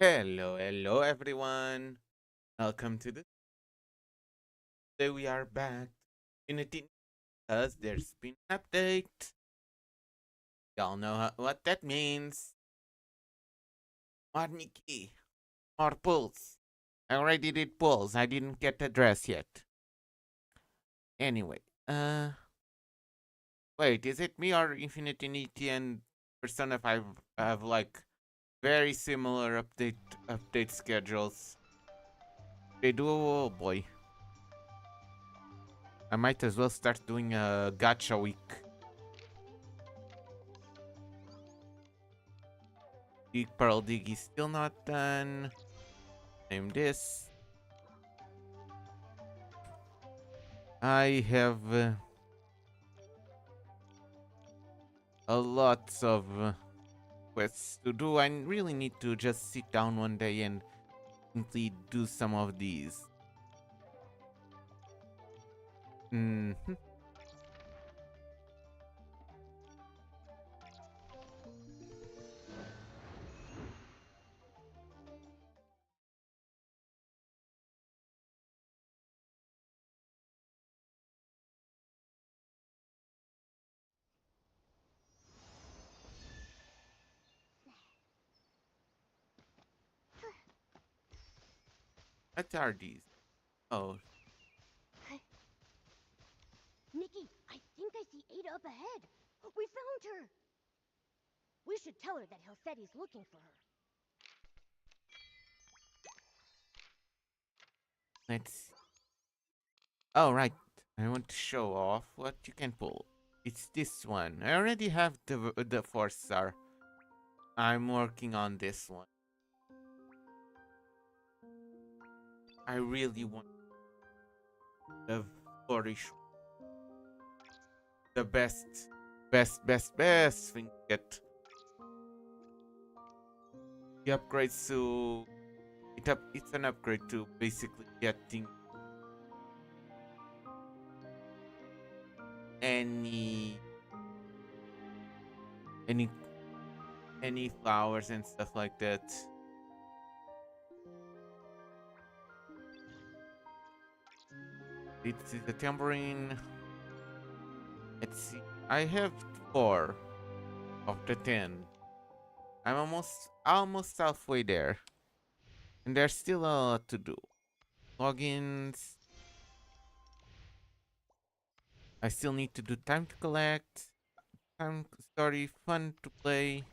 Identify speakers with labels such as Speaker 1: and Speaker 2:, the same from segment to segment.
Speaker 1: Hello everyone. Welcome to the. Today we are back. Unity because there's been an update. Y'all know what that means. More Nikki, more pulls. I already did pulls. I didn't get the dress yet. Anyway, wait, is it me or Infinity and Persona 5 have like very similar update schedules? They do. Oh boy, I might as well start doing a gacha week. Big Pearl Dig is still not done. Name this. I have a lot of quests to do. I really need to just sit down one day and simply do some of these. Hmm. What are these? Oh,
Speaker 2: Nikki, I think I see Ada up ahead. We found her. We should tell her that Helfeti's looking for her.
Speaker 1: let's see. Oh, right. I want to show off what you can pull. It's this one. I already have the 4-star. I'm working on this one. I really want the flourish. The best thing to get. The upgrades to it's an upgrade to basically getting any any any flowers and stuff like that. It's the tambourine. Let's see. I have 4 of the 10. I'm almost halfway there. And there's still a lot to do. Logins. I still need to do time to collect. Time story fun to play.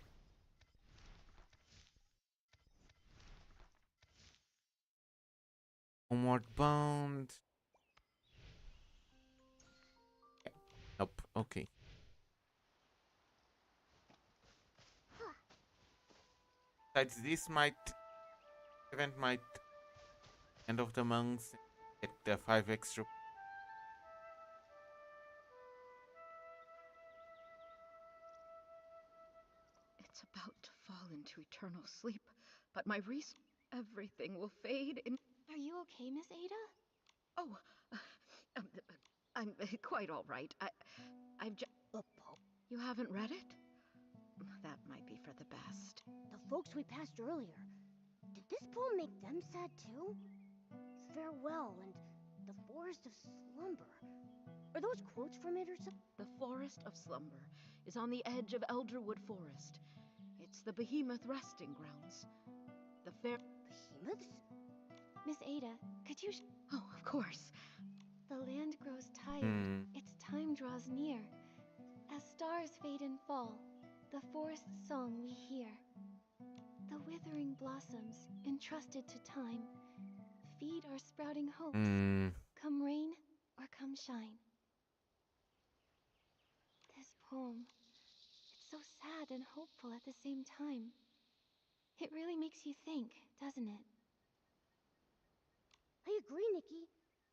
Speaker 1: Homeward bound. Nope. Okay. Besides, this event might end of the month get the 5 extra.
Speaker 3: It's about to fall into eternal sleep, but my everything will fade in.
Speaker 2: Are you okay, Miss Ada?
Speaker 3: Oh, um, I'm quite all right. I've just. You haven't read it? That might be for the best.
Speaker 2: The folks we passed earlier. Did this poem make them sad too? Farewell and the forest of slumber. Are those quotes from it or something?
Speaker 3: The forest of slumber is on the edge of Elderwood Forest. It's the behemoth resting grounds. The fair.
Speaker 2: Behemoths?
Speaker 4: Miss Ada, could you
Speaker 3: Oh, of course.
Speaker 4: The land grows tired.
Speaker 1: Hmm.
Speaker 4: Its time draws near. As stars fade and fall, the forest's song we hear. The withering blossoms, entrusted to time, feed our sprouting hopes,
Speaker 1: Hmm.
Speaker 4: come rain or come shine. This poem, it's so sad and hopeful at the same time. It really makes you think, doesn't it?
Speaker 2: I agree, Nikki.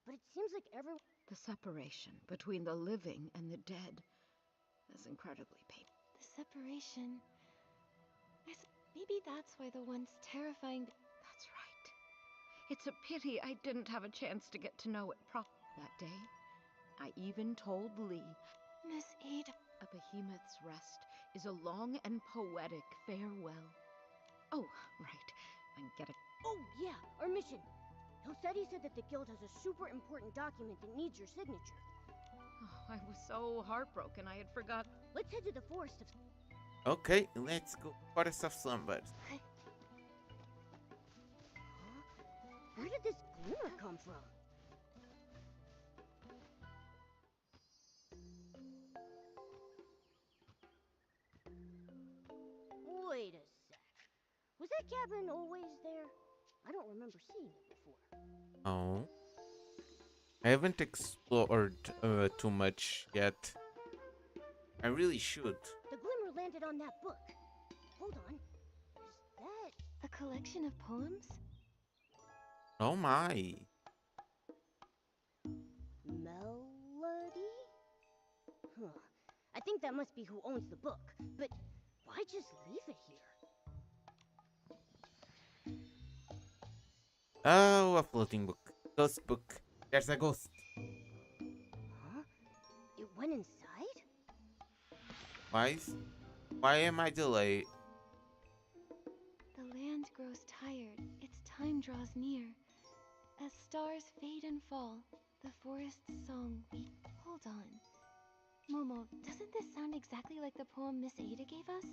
Speaker 2: But it seems like everyone.
Speaker 3: The separation between the living and the dead is incredibly painful.
Speaker 4: The separation. Maybe that's why the once terrifying.
Speaker 3: That's right. It's a pity I didn't have a chance to get to know it that day. I even told Lee.
Speaker 4: Miss Ada.
Speaker 3: A behemoth's rest is a long and poetic farewell. Oh, right. and get a...
Speaker 2: Oh, yeah, our mission. Hilsetti said that the guild has a super important document that needs your signature.
Speaker 3: Oh, I was so heartbroken I had forgotten.
Speaker 2: Let's head to the forest of...
Speaker 1: Okay, let's go. Forest of Slumbers.
Speaker 2: Huh? Where did this glimmer come from? Wait a sec. Was that cabin always there? I don't remember seeing it before.
Speaker 1: Oh. I haven't explored too much yet. I really should.
Speaker 2: The glimmer landed on that book. Hold on. Is that...
Speaker 4: A collection of poems?
Speaker 1: Oh my.
Speaker 2: Melody? Huh. I think that must be who owns the book. But why just leave it here?
Speaker 1: Oh, a floating book. Ghost book. There's a ghost.
Speaker 2: Huh? It went inside?
Speaker 1: Why am I delayed?
Speaker 4: The land grows tired, its time draws near. As stars fade and fall, the forest's song we... Hold on. Momo, doesn't this sound exactly like the poem Miss Ada gave us?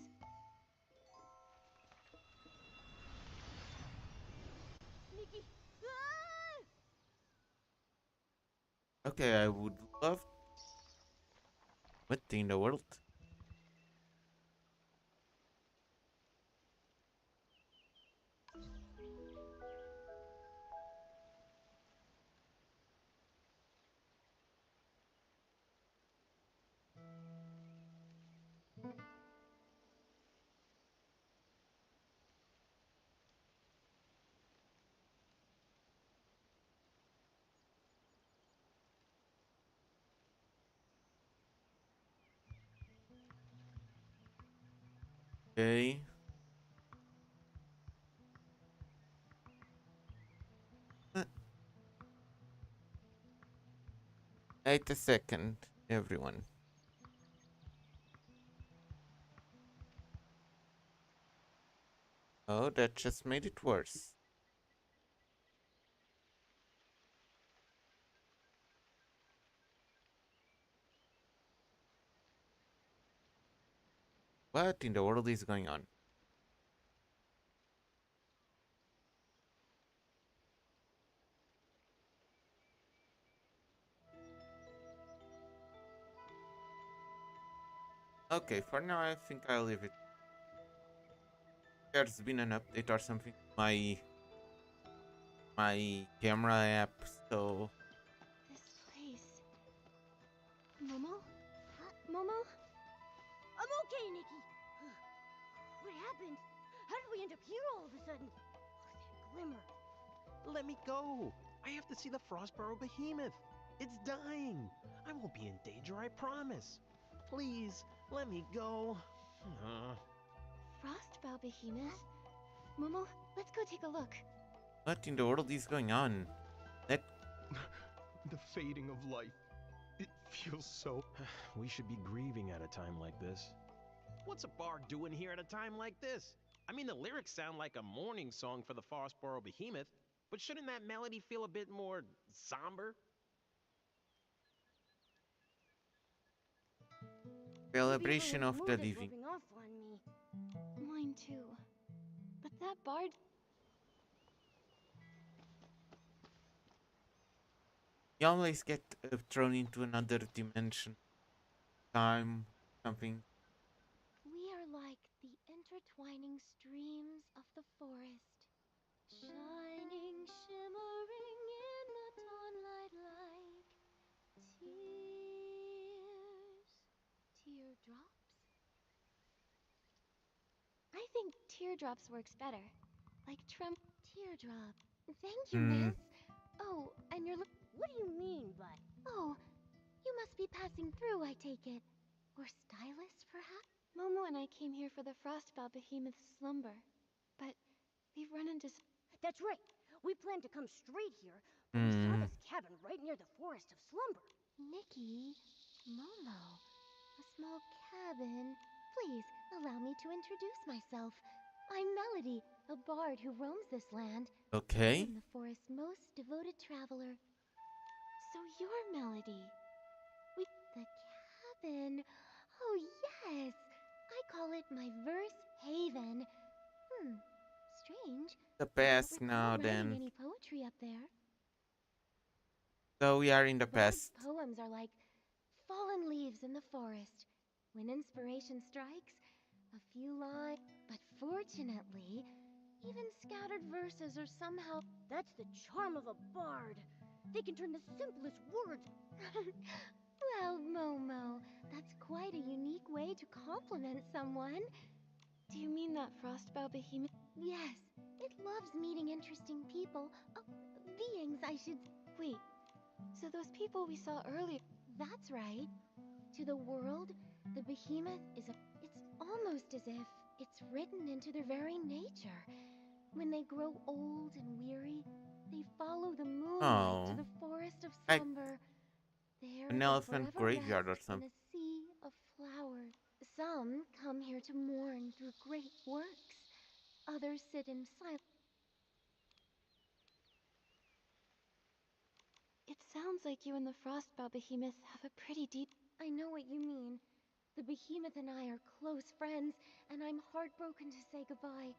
Speaker 2: Nikki! Ah!
Speaker 1: Okay, I would love. What in the world? Okay. Wait a second, everyone. Oh, that just made it worse. What in the world is going on? Okay, for now I think I'll leave it. There's been an update or something to my camera app, so
Speaker 4: This place... Momo? Momo?
Speaker 2: I'm okay, Nikki. What happened? How did we end up here all of a sudden? That glimmer.
Speaker 5: Let me go. I have to see the Frostboro behemoth. It's dying. I won't be in danger, I promise. Please, let me go.
Speaker 4: Frostbow behemoth? Momo, let's go take a look.
Speaker 1: what in the world is going on? Let
Speaker 6: The fading of life. It feels so...
Speaker 5: We should be grieving at a time like this. What's a bard doing here at a time like this? I mean, the lyrics sound like a mourning song for the Frostboro behemoth, but shouldn't that melody feel a bit more somber?
Speaker 1: celebration
Speaker 2: Maybe
Speaker 1: of the
Speaker 2: everyone's mood is
Speaker 1: living.
Speaker 2: rubbing off on me.
Speaker 4: Mine too. But that bard...
Speaker 1: You always get thrown into another dimension, time, something.
Speaker 4: We are like the intertwining streams of the forest, shining, shimmering in the dawnlight like tears. Teardrops? I think teardrops works better. Like teardrop. Thank you,
Speaker 1: Hmm.
Speaker 4: miss. Oh, and you're
Speaker 2: What do you mean by...
Speaker 4: Oh, you must be passing through, I take it. Or stylist, perhaps? Momo and I came here for the Frostbow Behemoth's slumber. But we've run into...
Speaker 2: That's right. We planned to come straight here, but we saw
Speaker 1: Hmm.
Speaker 2: this cabin right near the Forest of Slumber.
Speaker 4: Nikki, Momo, a small cabin. Please, allow me to introduce myself. I'm Melody, a bard who roams this land. I
Speaker 1: Okay.
Speaker 4: am the forest's most devoted traveler. So your melody. We the cabin. Oh yes. I call it my verse haven. Strange.
Speaker 1: The
Speaker 4: I don't
Speaker 1: past
Speaker 4: recall
Speaker 1: now
Speaker 4: writing
Speaker 1: then.
Speaker 4: any poetry up there.
Speaker 1: So we are in the
Speaker 4: Bard's
Speaker 1: past.
Speaker 4: poems are like fallen leaves in the forest. When inspiration strikes, a few lines. But fortunately, even scattered verses are somehow.
Speaker 2: That's the charm of a bard. They can turn the simplest words.
Speaker 4: Well, Momo, that's quite a unique way to compliment someone. Do you mean that frostbow behemoth? Yes, it loves meeting interesting people. Oh, beings, I should. Wait, so those people we saw earlier. That's right. To the world, the behemoth is a. It's almost as if it's written into their very nature. When they grow old and weary, they follow the moonlight to
Speaker 1: Oh.
Speaker 4: the forest of
Speaker 1: Like
Speaker 4: slumber. There
Speaker 1: an
Speaker 4: they
Speaker 1: elephant
Speaker 4: forever
Speaker 1: graveyard or
Speaker 4: rest in
Speaker 1: something.
Speaker 4: a sea of flowers. Some come here to mourn through great works. Others sit in silence. It sounds like you and the Frostbow Behemoth have a pretty deep... I know what you mean. The Behemoth and I are close friends, and I'm heartbroken to say goodbye.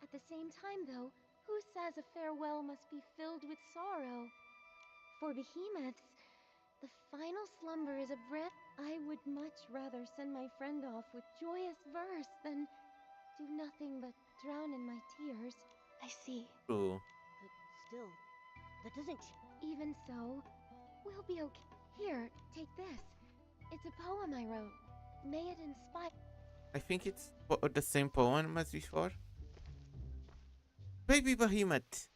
Speaker 4: At the same time, though, who says a farewell must be filled with sorrow? For behemoths, the final slumber is a breath. I would much rather send my friend off with joyous verse than do nothing but drown in my tears. I see.
Speaker 1: True.
Speaker 2: But still, that doesn't.
Speaker 4: Even so, we'll be okay. Here, take this. It's a poem I wrote. May it inspire.
Speaker 1: I think it's the same poem as before. Baby Behemoth.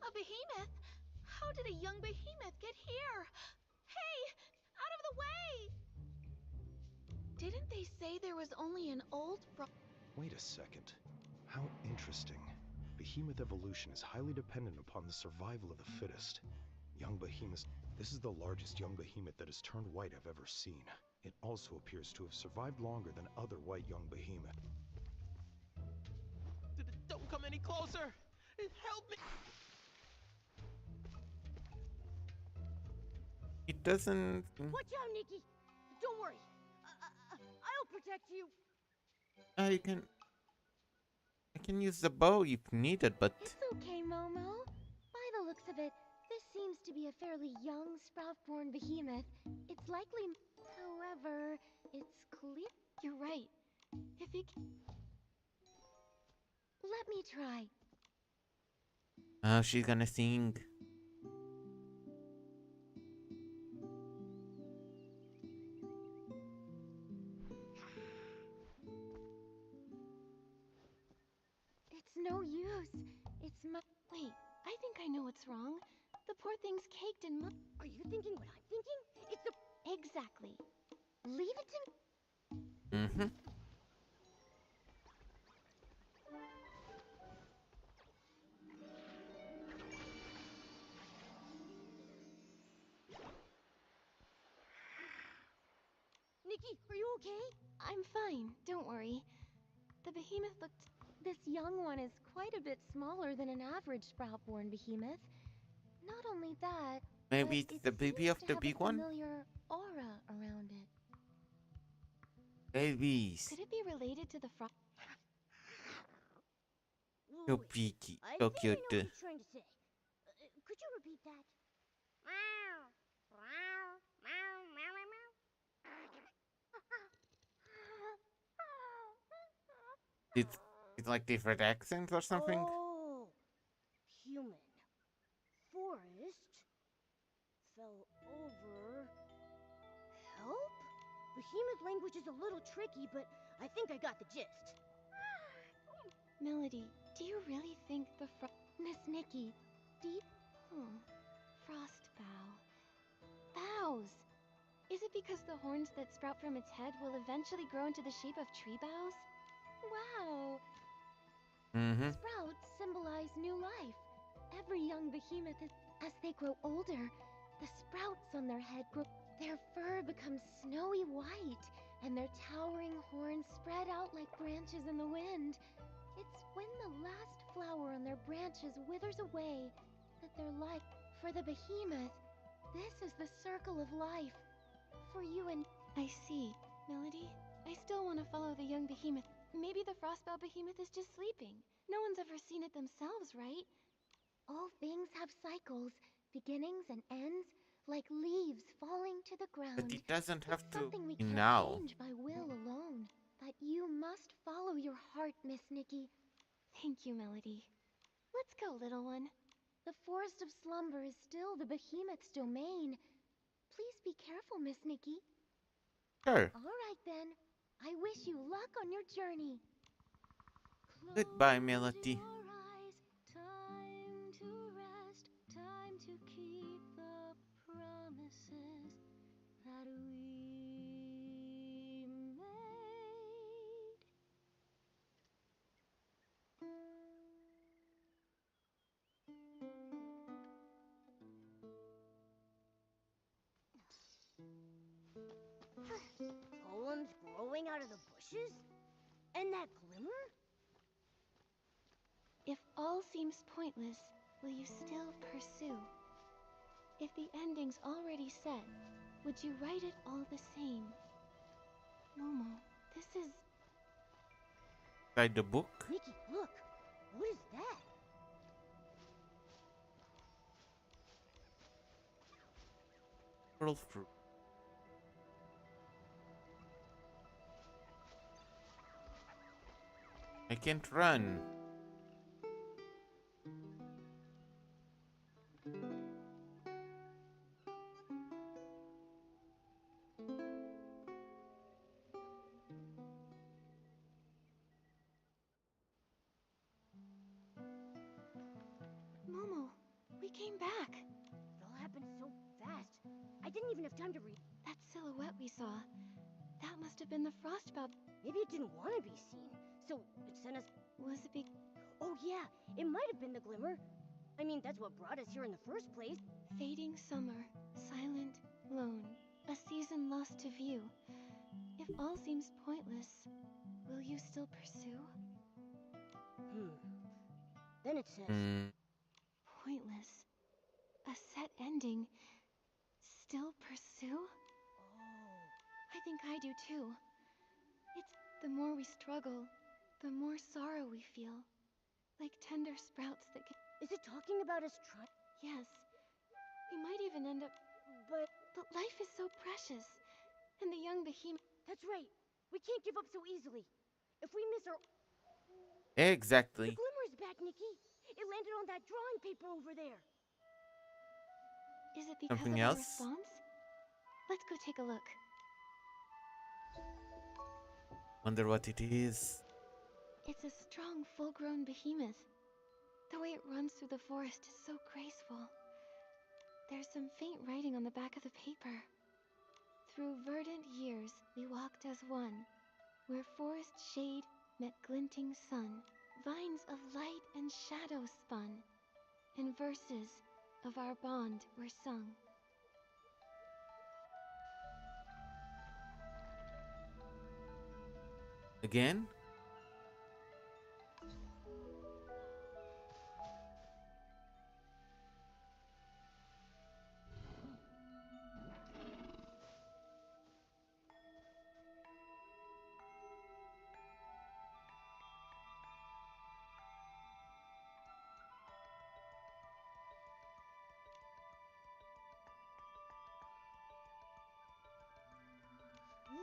Speaker 3: A behemoth? How did a young behemoth get here? Hey, out of the way! Didn't they say there was only an old
Speaker 6: Wait a second. How interesting. Behemoth evolution is highly dependent upon the survival of the fittest. Young behemoths. This is the largest young behemoth that has turned white I've ever seen. It also appears to have survived longer than other white young behemoth.
Speaker 5: Don't come any closer! Help me!
Speaker 1: It doesn't.
Speaker 2: Watch out, Nikki! Don't worry. I'll protect you.
Speaker 1: I can. I can use the bow if needed, but
Speaker 4: It's okay, Momo. By the looks of it, this seems to be a fairly young sprout-born behemoth. It's likely... However, it's clear... You're right. If it... Let me try.
Speaker 1: she's gonna sing.
Speaker 4: It's no use. It's my... Wait, I think I know what's wrong. The poor thing's caked in mud.
Speaker 2: Are you thinking what I'm thinking? It's the.
Speaker 4: Exactly. Leave it to...
Speaker 1: Mm-hmm.
Speaker 2: Nikki, are you okay?
Speaker 4: I'm fine, don't worry. The behemoth looked... This young one is quite a bit smaller than an average sprout-born behemoth. Not only that,
Speaker 1: Maybe
Speaker 4: but
Speaker 1: it's
Speaker 4: it
Speaker 1: the baby
Speaker 4: seems
Speaker 1: of
Speaker 4: to
Speaker 1: the
Speaker 4: have a
Speaker 1: big one.
Speaker 4: familiar aura around it.
Speaker 1: Babies.
Speaker 4: Could it be related to the frog?
Speaker 1: So
Speaker 2: Wait,
Speaker 1: pretty.
Speaker 2: I
Speaker 1: So
Speaker 2: think I know
Speaker 1: cute.
Speaker 2: what you're trying to say. Could you repeat that? Meow. Meow. Meow. Meow. Meow. Meow.
Speaker 1: It's like different accents or something.
Speaker 2: Oh, human. Forest. Fell over. Help? Behemoth language is a little tricky, but I think I got the gist.
Speaker 4: Melody, do you really think the frog... Miss Nikki, do you... Hmm. Frostbow. Boughs! Is it because the horns that sprout from its head will eventually grow into the shape of tree boughs? Wow!
Speaker 1: Mm-hmm.
Speaker 4: Sprouts symbolize new life. Every young behemoth is... As they grow older, the sprouts on their head grow... Their fur becomes snowy white. and their towering horns spread out like branches in the wind. It's when the last flower on their branches withers away that their life. For the behemoth, this is the circle of life. For you and... I see. Melody, I still want to follow the young behemoth. Maybe the frostbow behemoth is just sleeping. No one's ever seen it themselves, right? All things have cycles, beginnings and ends, like leaves falling to the
Speaker 1: But
Speaker 4: ground.
Speaker 1: it doesn't
Speaker 4: It's
Speaker 1: have to
Speaker 4: something we
Speaker 1: be
Speaker 4: can't
Speaker 1: now.
Speaker 4: change by will alone. But you must follow your heart, Miss Nikki. Thank you, Melody. Let's go, little one. The Forest of Slumber is still the behemoth's domain. Please be careful, Miss Nikki.
Speaker 1: Sure.
Speaker 4: All right, then. I wish you luck on your journey.
Speaker 1: Goodbye,
Speaker 4: Close
Speaker 1: Melody.
Speaker 4: your eyes, time to rest, time to keep the promises that we made.
Speaker 2: Poems growing out of the bushes? And that glimmer?
Speaker 4: If all seems pointless, will you still pursue? If the ending's already set, would you write it all the same? Momo, this is...
Speaker 1: Inside the book.
Speaker 2: Nikki, look. What is that?
Speaker 1: Pearl fruit. I can't run.
Speaker 4: Momo, we came back.
Speaker 2: It all happened so fast. I didn't even have time to read.
Speaker 4: That silhouette we saw, that must have been the frostbow.
Speaker 2: Maybe it didn't want to be seen, so it sent us.
Speaker 4: Was it be...
Speaker 2: Oh, yeah, it might have been the glimmer. I mean, that's what brought us here in the first place.
Speaker 4: Fading summer, silent, lone, a season lost to view. If all seems pointless, will you still pursue?
Speaker 2: Then it says.
Speaker 4: Pointless. A set ending. Still pursue?
Speaker 2: Oh.
Speaker 4: I think I do too. It's the more we struggle, the more sorrow we feel. Like tender sprouts that get...
Speaker 2: Is it talking about us trying?
Speaker 4: Yes. We might even end up...
Speaker 2: But
Speaker 4: life is so precious. And the young behemoth...
Speaker 2: that's right. We can't give up so easily. If we miss our...
Speaker 1: Exactly.
Speaker 2: The glimmer's back, Nikki. It landed on that drawing paper over there.
Speaker 4: Is it because
Speaker 1: Something
Speaker 4: of our
Speaker 1: else?
Speaker 4: response? Let's go take a look.
Speaker 1: Wonder what it is.
Speaker 4: It's a strong, full-grown behemoth. The way it runs through the forest is so graceful. There's some faint writing on the back of the paper. Through verdant years, we walked as one, where forest shade met glinting sun. Vines of light and shadow spun, and verses of our bond were sung.
Speaker 1: Again?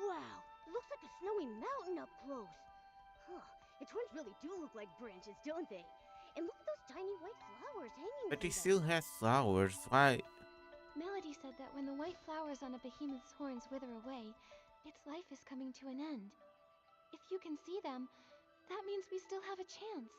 Speaker 2: Wow, it looks like a snowy mountain up close. Huh, its horns really do look like branches, don't they? And look at those tiny white flowers hanging
Speaker 1: But
Speaker 2: from
Speaker 1: it
Speaker 2: them.
Speaker 1: still has flowers. Why?
Speaker 4: Melody said that when the white flowers on a behemoth's horns wither away, its life is coming to an end. If you can see them, that means we still have a chance.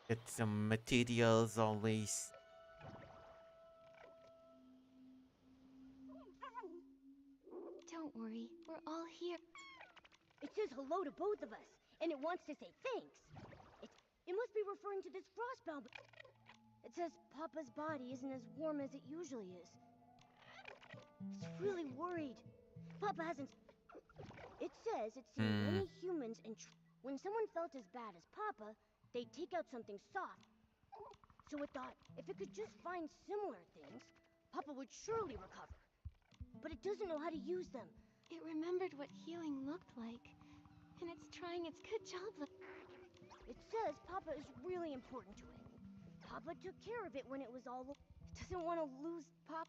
Speaker 1: Get some materials always.
Speaker 2: It says hello to both of us, and it wants to say thanks. It must be referring to this frostbound. It says Papa's body isn't as warm as it usually is. It's really worried. Papa hasn't. It says it's seen many humans and when someone felt as bad as Papa, they'd take out something soft. So it thought if it could just find similar things, Papa would surely recover. But it doesn't know how to use them.
Speaker 4: It remembered what healing looked like, and it's trying its good job.
Speaker 2: It says Papa is really important to it. Papa took care of it when it was all. It doesn't want to lose Pop.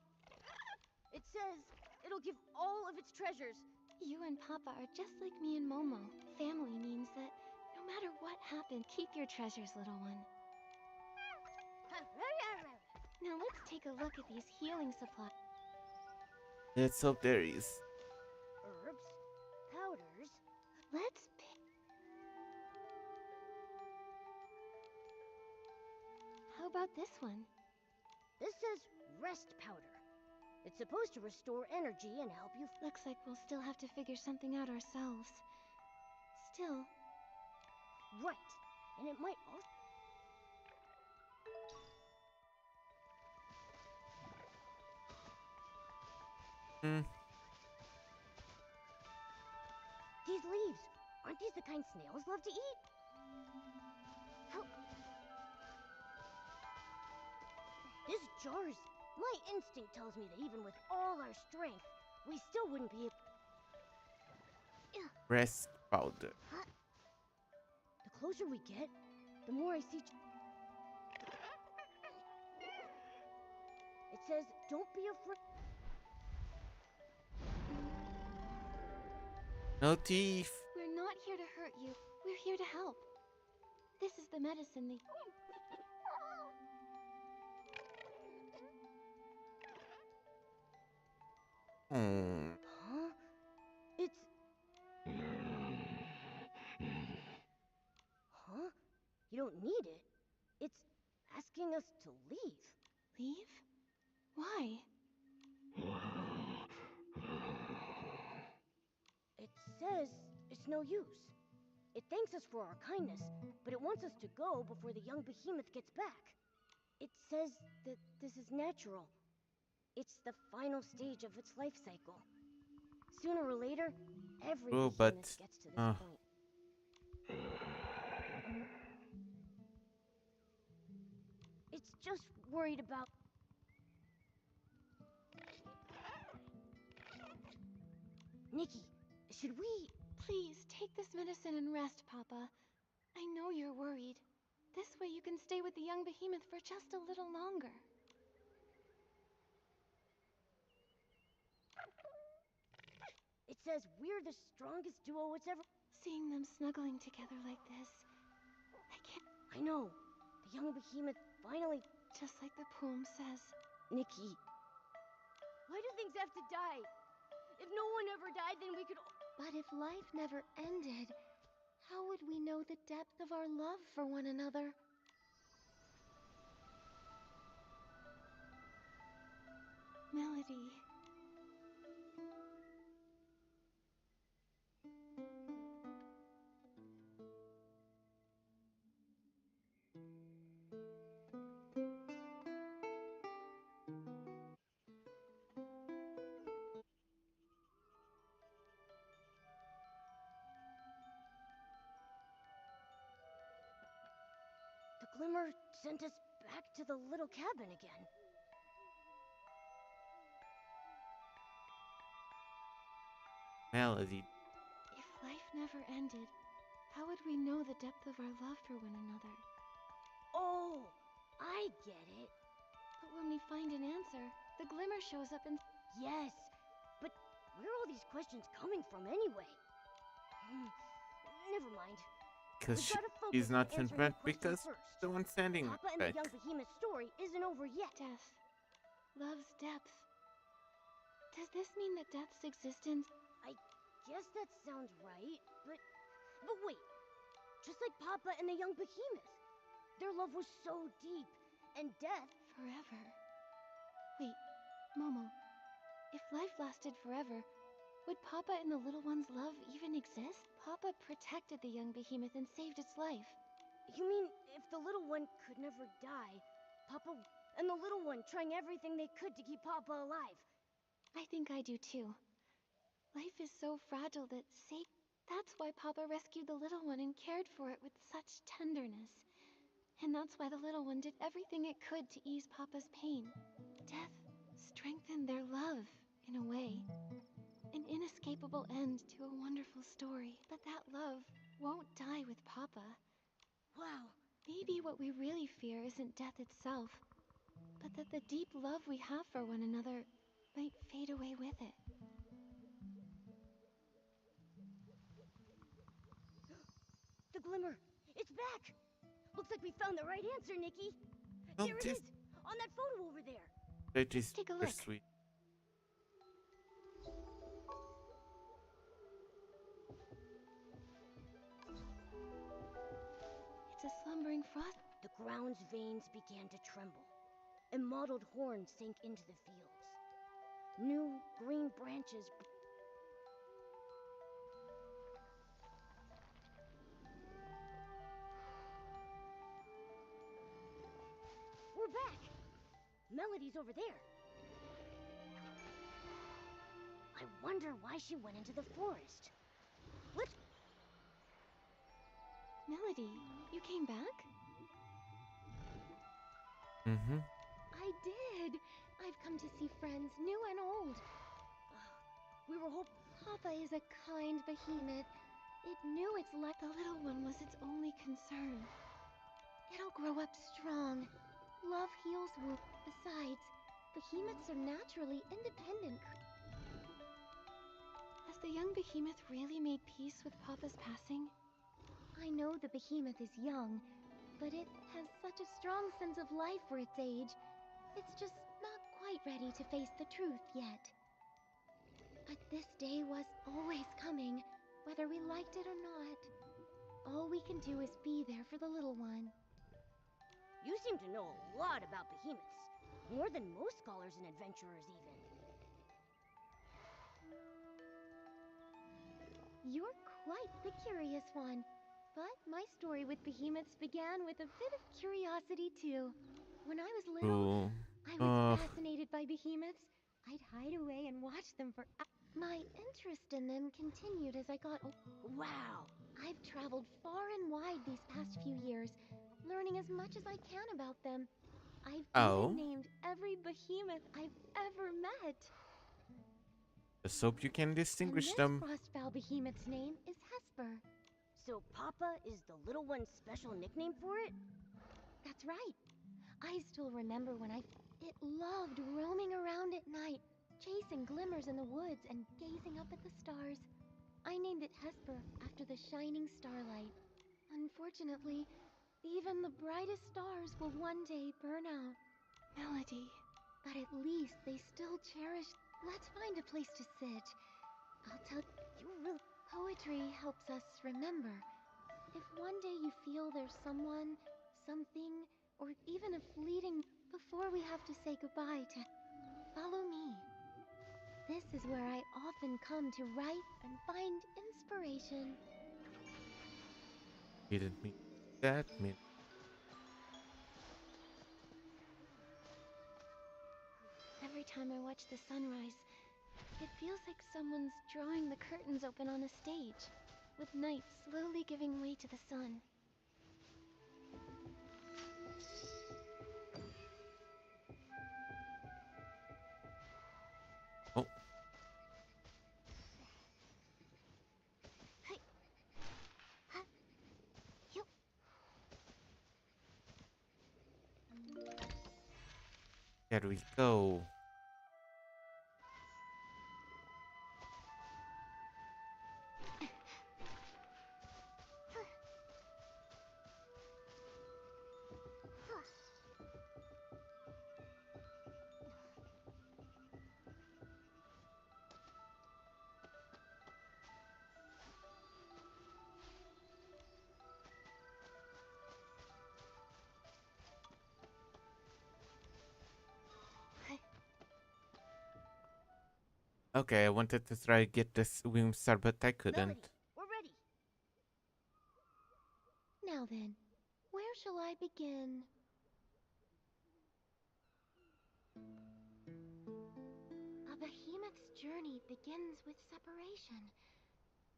Speaker 2: It says it'll give all of its treasures.
Speaker 4: You and Papa are just like me and Momo. Family means that no matter what happens, keep your treasures, little one. Now let's take a look at these healing supplies.
Speaker 1: Let's hope there is.
Speaker 2: Herbs, powders.
Speaker 4: Let's pick. How about this one?
Speaker 2: This says rest powder. It's supposed to restore energy and help you.
Speaker 4: Looks like we'll still have to figure something out ourselves. Still.
Speaker 2: Right. And it might also. These leaves, aren't these the kind snails love to eat? How? This jar's. My instinct tells me that even with all our strength, we still wouldn't be able.
Speaker 1: Rest powder.
Speaker 2: Huh? The closer we get, the more I see. It says, "Don't be afraid."
Speaker 1: No teeth.
Speaker 4: We're not here to hurt you. We're here to help. This is the medicine they...
Speaker 2: Huh? It's. Huh? You don't need it. It's asking us to leave.
Speaker 4: Leave? Why?
Speaker 2: It says it's no use. It thanks us for our kindness, but it wants us to go before the young behemoth gets back. It says that this is natural. It's the final stage of its life cycle. Sooner or later, every
Speaker 1: Oh,
Speaker 2: behemoth
Speaker 1: but
Speaker 2: gets to this point. It's just worried about. Nikki, should we?
Speaker 4: Please, take this medicine and rest, Papa. I know you're worried. This way you can stay with the young behemoth for just a little longer.
Speaker 2: It says we're the strongest duo it's ever.
Speaker 4: Seeing them snuggling together like this, I can't...
Speaker 2: I know. The young behemoth finally.
Speaker 4: Just like the poem says.
Speaker 2: Nikki. Why do things have to die? If no one ever died, then we could.
Speaker 4: But if life never ended, how would we know the depth of our love for one another? Melody.
Speaker 2: The glimmer sent us back to the little cabin again.
Speaker 1: Melody.
Speaker 4: If life never ended, how would we know the depth of our love for one another?
Speaker 2: Oh, I get it.
Speaker 4: But when we find an answer, the glimmer shows up and...
Speaker 2: Yes, but where are all these questions coming from anyway? Never mind.
Speaker 1: Because
Speaker 2: We gotta focus
Speaker 1: she's
Speaker 2: on
Speaker 1: not
Speaker 2: answering the
Speaker 1: confront
Speaker 2: question
Speaker 1: because
Speaker 2: first.
Speaker 1: the one standing
Speaker 2: Papa and
Speaker 1: back.
Speaker 2: the young behemoth story isn't over yet.
Speaker 4: Death. Love's depth. Does this mean that death's existence...
Speaker 2: I guess that sounds right, but wait. Just like Papa and the young behemoth, their love was so deep, and death...
Speaker 4: Forever. Wait, Momo. If life lasted forever, Would Papa and the little one's love even exist? Papa protected the young behemoth and saved its life.
Speaker 2: You mean if the little one could never die, Papa and the little one trying everything they could to keep Papa alive?
Speaker 4: I think I do too. Life is so fragile that that's why Papa rescued the little one and cared for it with such tenderness. And that's why the little one did everything it could to ease Papa's pain. Death strengthened their love, in a way. An inescapable end to a wonderful story. But that love won't die with Papa.
Speaker 2: Wow.
Speaker 4: Maybe what we really fear isn't death itself, but that the deep love we have for one another might fade away with it.
Speaker 2: The glimmer! It's back! Looks like we found the right answer, Nikki!
Speaker 1: Oh,
Speaker 2: There it
Speaker 1: this
Speaker 2: is! On that photo over there!
Speaker 1: it
Speaker 4: Let's
Speaker 1: is
Speaker 4: take a
Speaker 1: super
Speaker 4: look.
Speaker 1: sweet.
Speaker 4: It's a slumbering frost.
Speaker 2: The ground's veins began to tremble, and mottled horns sank into the fields. New green branches. We're back! Melody's over there. I wonder why she went into the forest. Let's...
Speaker 4: Melody, you came back?
Speaker 1: Mm-hmm.
Speaker 4: I did. I've come to see friends, new and old.
Speaker 2: We were hoping...
Speaker 4: Papa is a kind behemoth. It knew its life. The little one was its only concern. It'll grow up strong. Love heals wounds. Besides, behemoths are naturally independent. Has the young behemoth really made peace with Papa's passing? I know the behemoth is young, but it has such a strong sense of life for its age. It's just not quite ready to face the truth yet. But this day was always coming, whether we liked it or not. All we can do is be there for the little one.
Speaker 2: You seem to know a lot about behemoths. More than most scholars and adventurers, even.
Speaker 4: You're quite the curious one. But my story with behemoths began with a bit of curiosity, too. When I was little,
Speaker 1: Cool.
Speaker 4: I was fascinated by behemoths. I'd hide away and watch them for hours. My interest in them continued as I got older.
Speaker 2: Wow!
Speaker 4: I've traveled far and wide these past few years, learning as much as I can about them. I've
Speaker 1: Oh.
Speaker 4: even named every behemoth I've ever met.
Speaker 1: Let's hope you can
Speaker 4: And
Speaker 1: distinguish
Speaker 4: this
Speaker 1: them.
Speaker 4: frostbow behemoth's name is Hesper.
Speaker 2: So Papa is the little one's special nickname for it?
Speaker 4: That's right. I still remember when it loved roaming around at night, chasing glimmers in the woods and gazing up at the stars. I named it Hesper after the shining starlight. Unfortunately, even the brightest stars will one day burn out. Melody. But at least they still cherish. Let's find a place to sit. I'll tell you really. Poetry helps us remember. If one day you feel there's someone, something, or even a fleeting before we have to say goodbye to, follow me. This is where I often come to write and find inspiration.
Speaker 1: Didn't mean that. Mean
Speaker 4: Every time I watch the sunrise, it feels like someone's drawing the curtains open on a stage, with night slowly giving way to the sun.
Speaker 1: oh,
Speaker 4: Hey, huh? You.
Speaker 1: here we go. Okay, I wanted to try get this wing star, but I couldn't.
Speaker 2: Melody, we're ready.
Speaker 4: Now then, where shall I begin? A behemoth's journey begins with separation.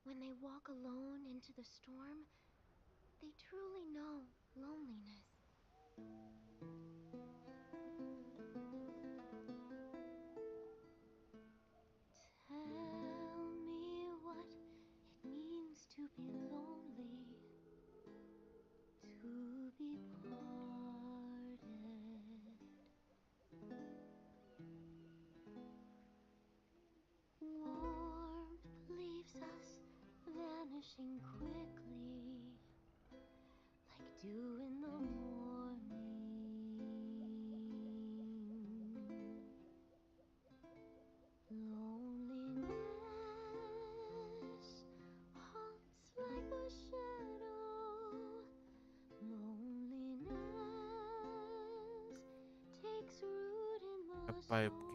Speaker 4: When they walk alone into the storm, they truly know loneliness. Tell me what it means to be lonely, to be parted. Warmth leaves us vanishing quickly, like dew in the morning. Loneliness haunts like a shadow. Loneliness takes root in
Speaker 1: A
Speaker 4: the
Speaker 1: pipe.
Speaker 4: soul.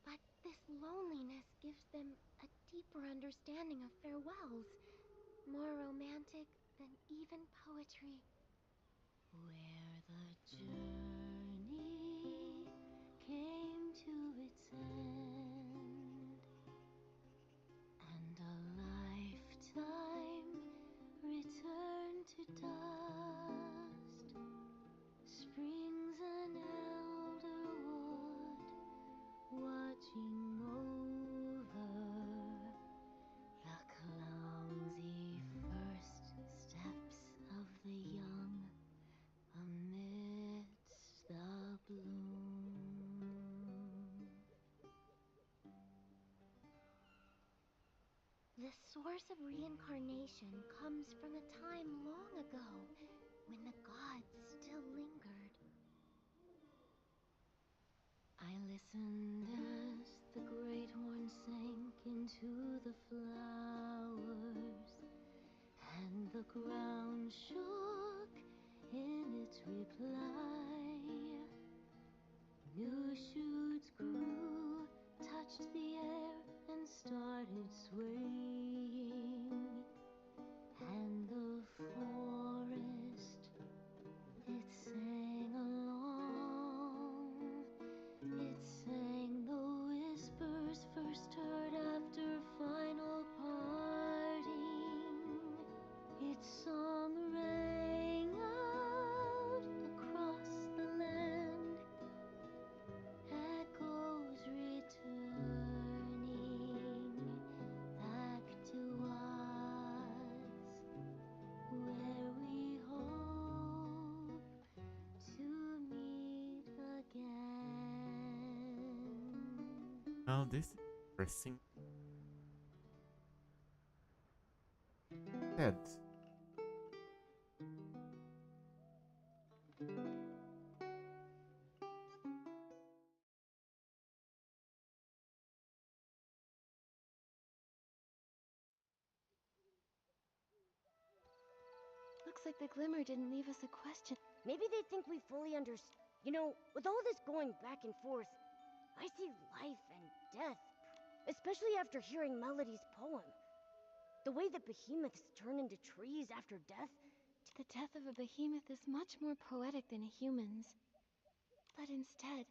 Speaker 4: But this loneliness gives them a deeper understanding of farewells, more romantic than even poetry. Where the journey came to its end, and a lifetime returned to dust, springs an elder wood, watching over the clumsy first steps of the young amidst the bloom. The source of reincarnation comes from a time long ago when the gods still lingered. I listened as the great horn sank into the flowers, and the ground shook in its reply. New shoots grew, touched the air, and started swaying. And the forest, it sang along. It sang the whispers first heard after final parting. Its song rang out across the land, echoes returning back to us, where we hope to meet again.
Speaker 1: Oh, this is interesting. Sad.
Speaker 4: Looks like the glimmer didn't leave us a question.
Speaker 2: Maybe they think we fully understand. You know, with all this going back and forth, I see life and death, especially after hearing Melody's poem. The way that behemoths turn into trees after death.
Speaker 4: The death of a behemoth is much more poetic than a human's. But instead,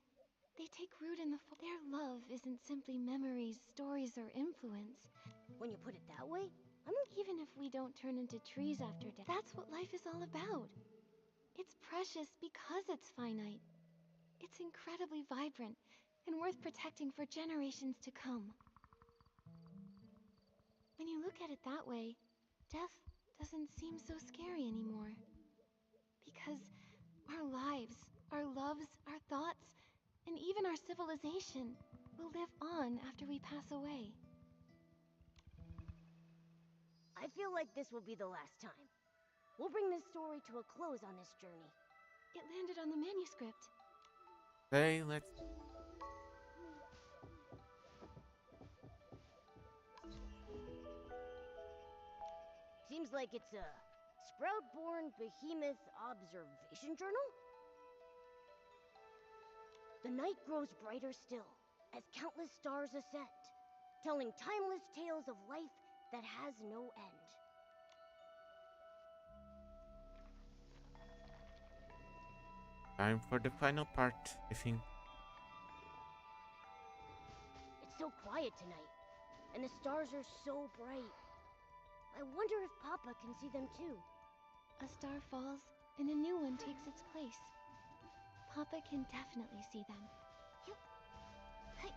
Speaker 4: they take root in their love isn't simply memories, stories, or influence.
Speaker 2: When you put it that way,
Speaker 4: Even if we don't turn into trees after death, that's what life is all about. It's precious because it's finite. It's incredibly vibrant and worth protecting for generations to come. When you look at it that way, death doesn't seem so scary anymore. Because our lives, our loves, our thoughts, and even our civilization will live on after we pass away.
Speaker 2: I feel like this will be the last time. We'll bring this story to a close on this journey.
Speaker 4: It landed on the manuscript.
Speaker 1: Okay, let's.
Speaker 2: Seems like it's a Sprout-born Behemoth Observation Journal? The night grows brighter still, as countless stars ascend, telling timeless tales of life that has no end.
Speaker 1: Time for the final part, I think.
Speaker 2: It's so quiet tonight, and the stars are so bright. I wonder if Papa can see them too.
Speaker 4: A star falls, and a new one takes its place. Papa can definitely see them.
Speaker 2: Hey.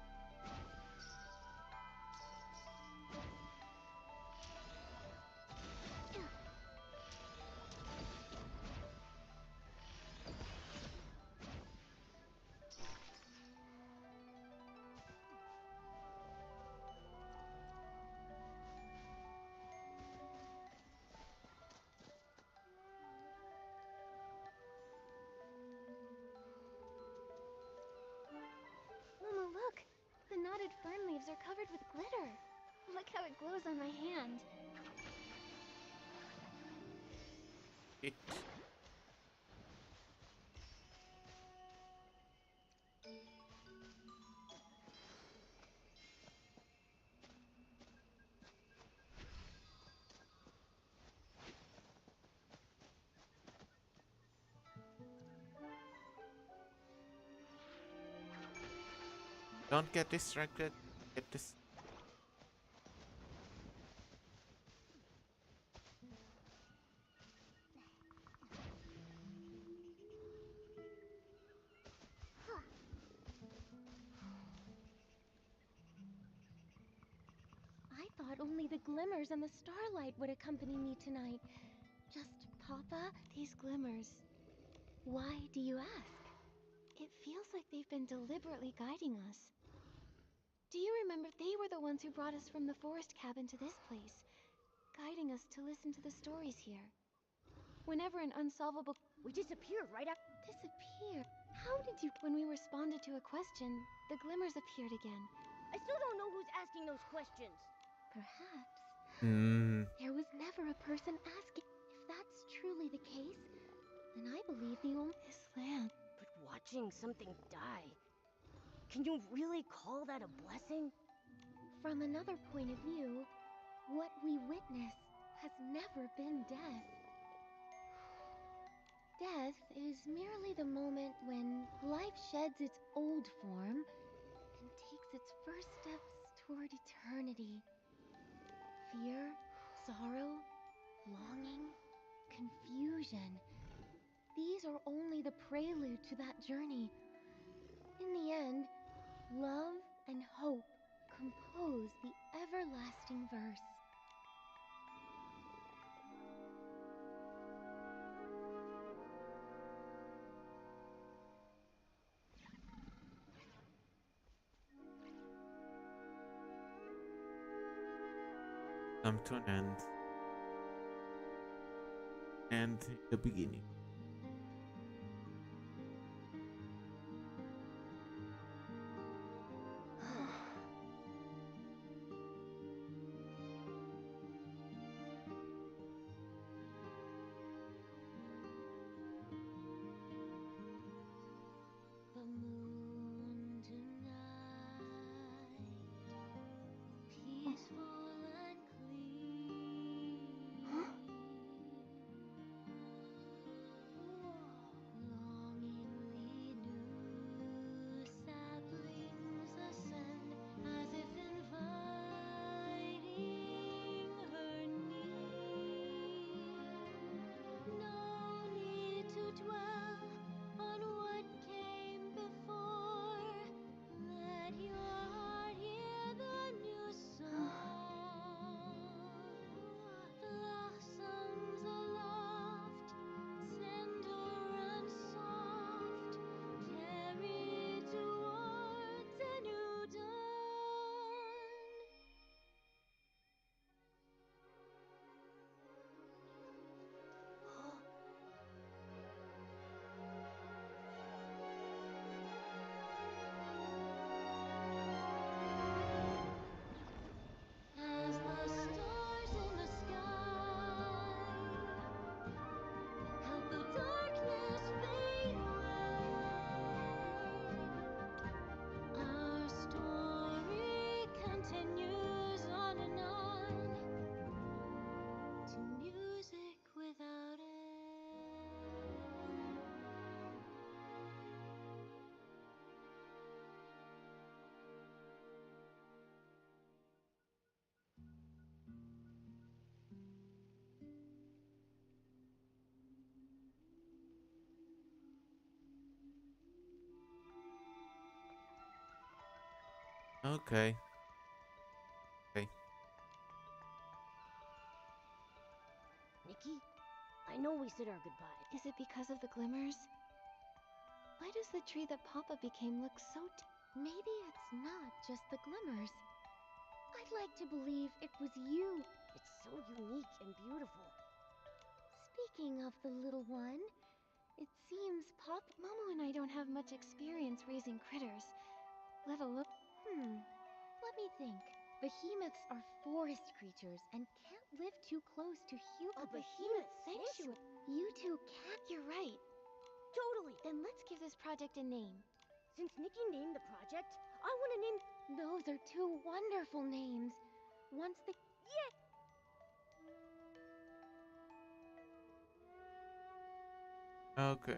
Speaker 4: Mama, look! The knotted fern leaves are covered with glitter. Look how it glows on my hand.
Speaker 1: It. Don't get distracted. Get this.
Speaker 4: I thought only the glimmers and the starlight would accompany me tonight. Just Papa, these glimmers. Why do you ask? It feels like they've been deliberately guiding us. Do you remember they were the ones who brought us from the forest cabin to this place, guiding us to listen to the stories here? Whenever an unsolvable...
Speaker 2: We disappeared right after.
Speaker 4: Disappeared? How did you... When we responded to a question, the glimmers appeared again.
Speaker 2: I still don't know who's asking those questions.
Speaker 4: Perhaps.
Speaker 1: Hmm.
Speaker 4: There was never a person asking. If that's truly the case, then I believe the only... This land.
Speaker 2: But watching something die, can you really call that a blessing?
Speaker 4: From another point of view, what we witness has never been death. Death is merely the moment when life sheds its old form and takes its first steps toward eternity. Fear, sorrow, longing, confusion. These are only the prelude to that journey. In the end, love and hope compose the everlasting verse.
Speaker 1: Come to an end. And the beginning.
Speaker 2: The moon tonight, peaceful and clear.
Speaker 1: Okay. Okay.
Speaker 2: Nikki, I know we said our goodbyes.
Speaker 4: Is it because of the glimmers? Why does the tree that Papa became look so
Speaker 7: Maybe it's not just the glimmers. I'd like to believe it was you.
Speaker 2: It's so unique and beautiful.
Speaker 7: Speaking of the little one, it seems
Speaker 4: Momo and I don't have much experience raising critters, let alone...
Speaker 7: Let me think. Behemoths are forest creatures and can't live too close to
Speaker 2: A behemoth
Speaker 7: sanctuary. You two can't.
Speaker 4: You're right.
Speaker 2: Totally.
Speaker 4: Then let's give this project a name.
Speaker 2: Since Nikki named the project, I want to name...
Speaker 7: Those are two wonderful names. Once the
Speaker 1: Okay.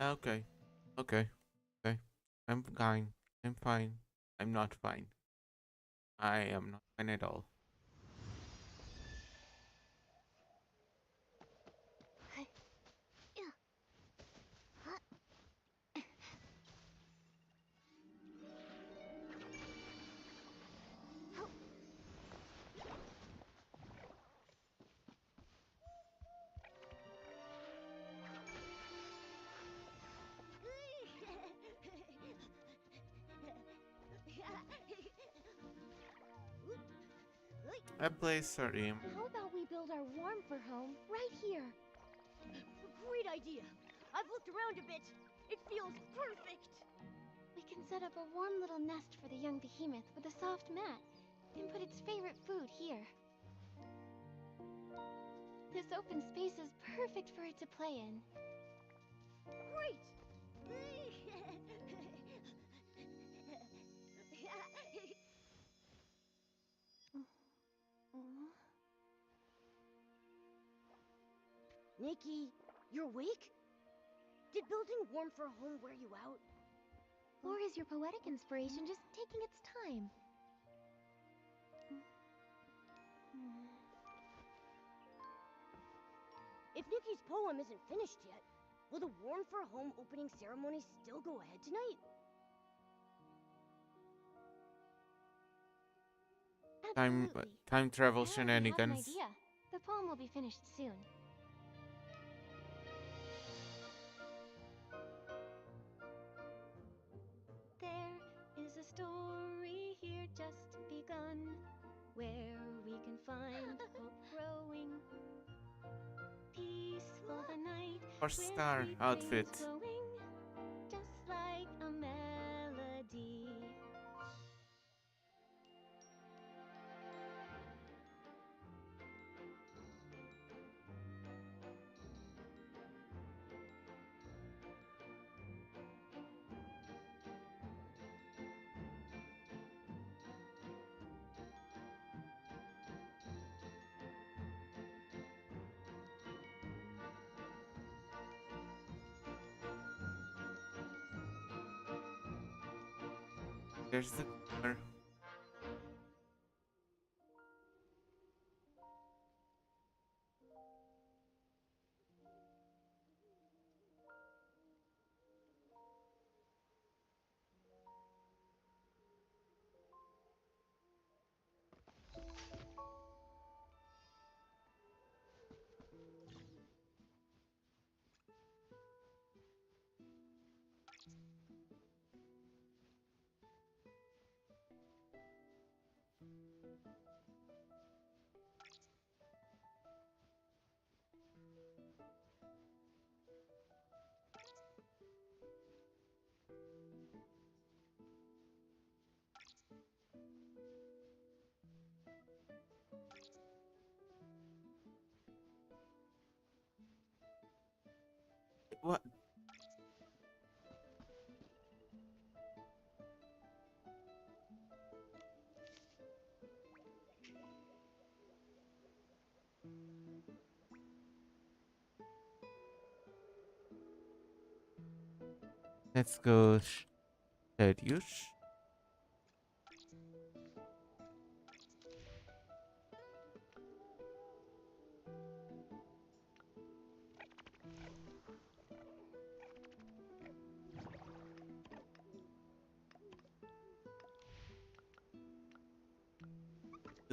Speaker 1: Okay. Okay. Okay. I'm fine. I'm fine. I'm not fine. I am not fine at all. I play Sarim.
Speaker 7: How about we build our warmth home right here?
Speaker 2: Great idea. I've looked around a bit. It feels perfect.
Speaker 4: We can set up a warm little nest for the young behemoth with a soft mat, and put its favorite food here. This open space is perfect for it to play in.
Speaker 2: Great. Nikki, you're awake? Did building warm for home wear you out?
Speaker 7: Or is your poetic inspiration just taking its time?
Speaker 2: If Nikki's poem isn't finished yet, will the Warm for Home opening ceremony still go ahead tonight?
Speaker 4: Absolutely.
Speaker 1: Time travel
Speaker 4: I already have an
Speaker 1: shenanigans.
Speaker 4: idea. The poem will be finished soon. There is a story here just begun, where we can find hope growing. Peaceful the night,
Speaker 1: First
Speaker 4: with
Speaker 1: star
Speaker 4: sweet
Speaker 1: outfit.
Speaker 4: flames glowing, just like a melody.
Speaker 1: There's the car. What? Let's go, Thaddeus.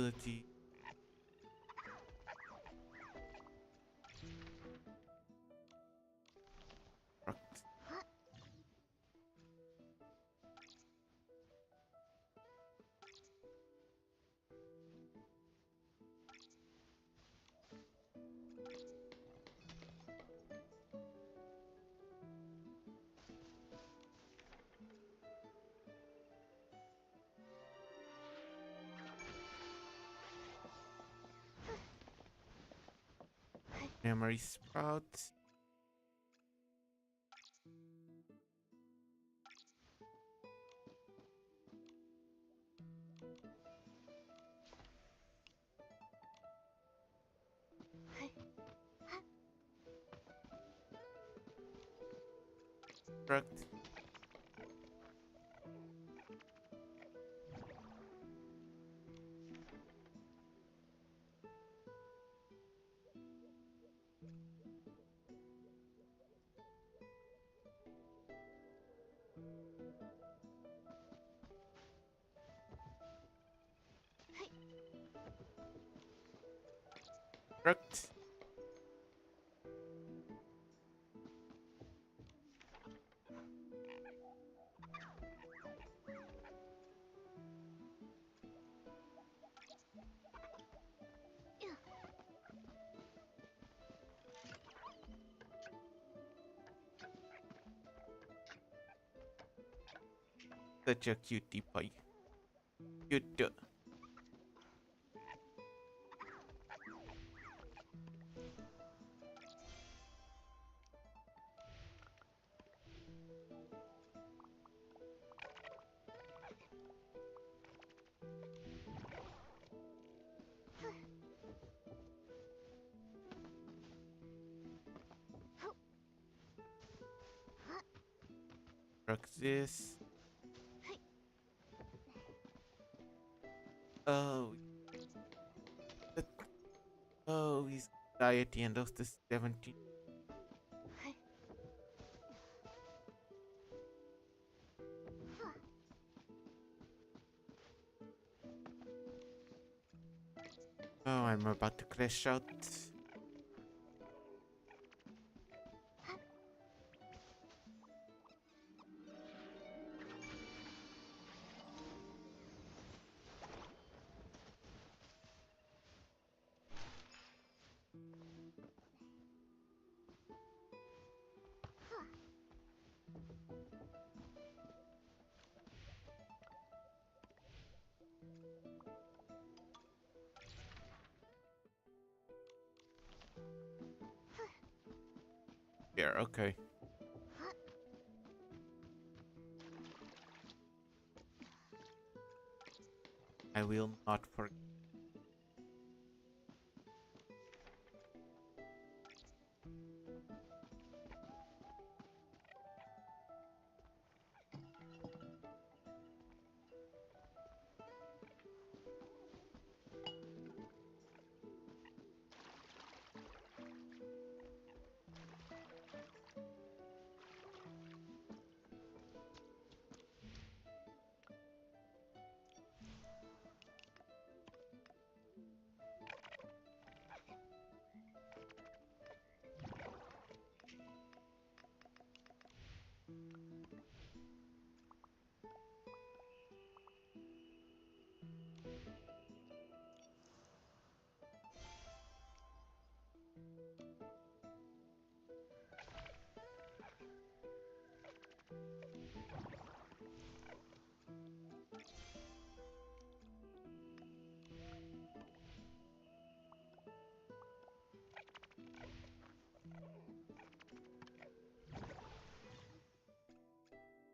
Speaker 1: ability. Construct. Memory sprout. Construct. Construct. Such a cutie pie. Cute. Construct this. Oh, that- oh, he's die at the end of the 17. Oh, I'm about to crash out. Here, okay. I will not forget.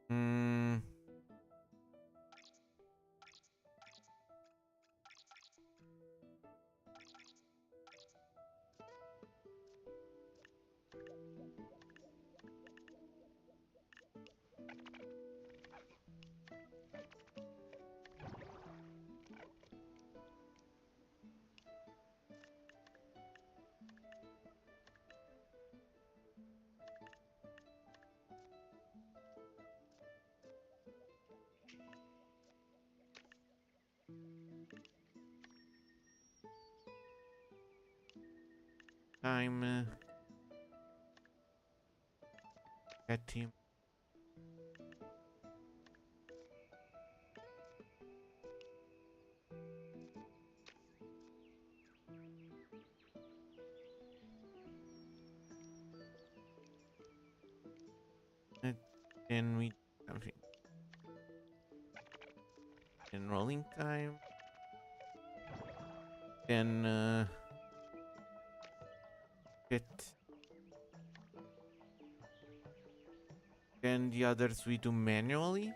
Speaker 1: Hmm. time. Get him. Then we something in rolling time. Then get. Then the others we do manually.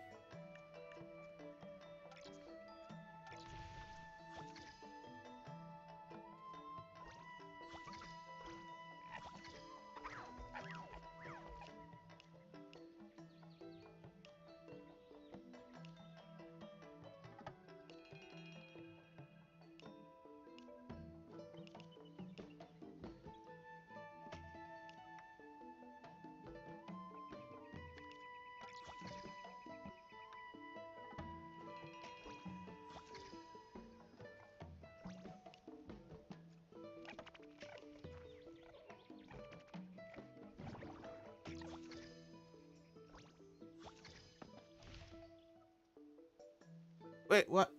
Speaker 1: Wait, what?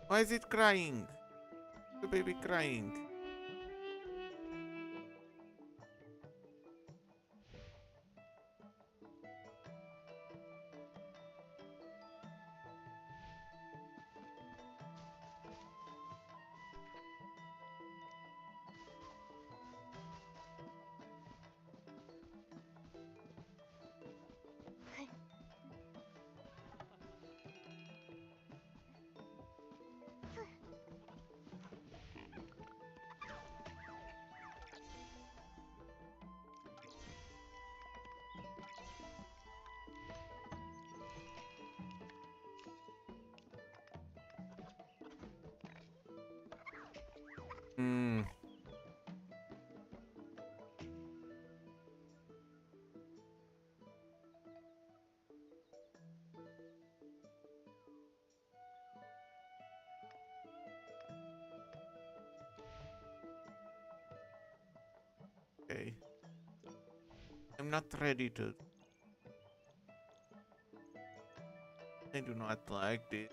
Speaker 1: Why is it crying? The baby crying. Hmm. Okay. I'm not ready to. I do not like this.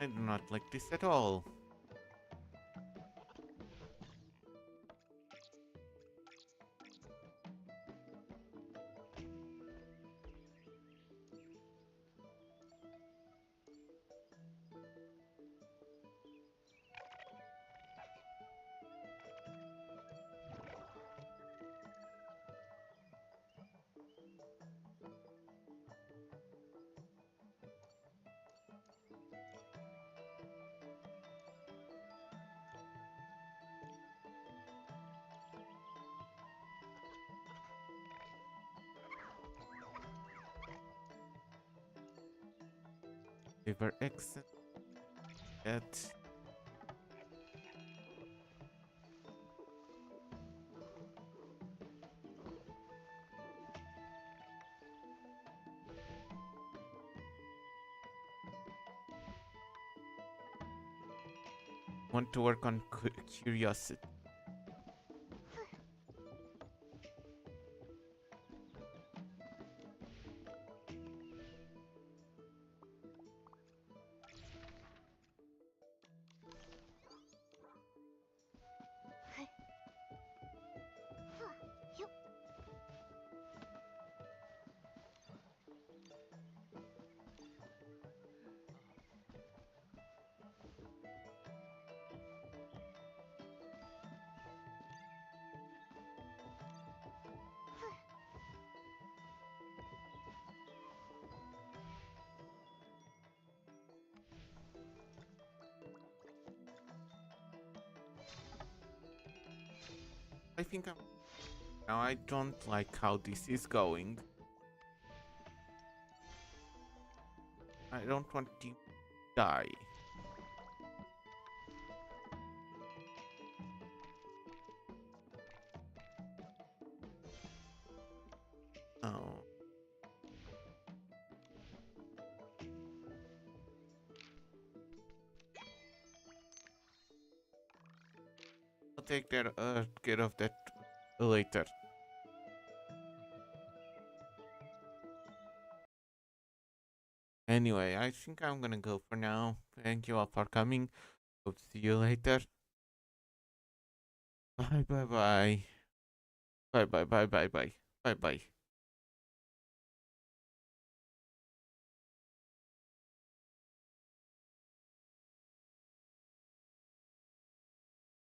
Speaker 1: I do not like this at all. River exit. That. Want to work on curiosity. I think I'm now. I don't like how this is going. I don't want to die. Oh. I'll take care of that later. Anyway, I think I'm gonna go for now. Thank you all for coming. Hope to see you later. Bye bye bye. Bye bye bye bye bye. Bye bye.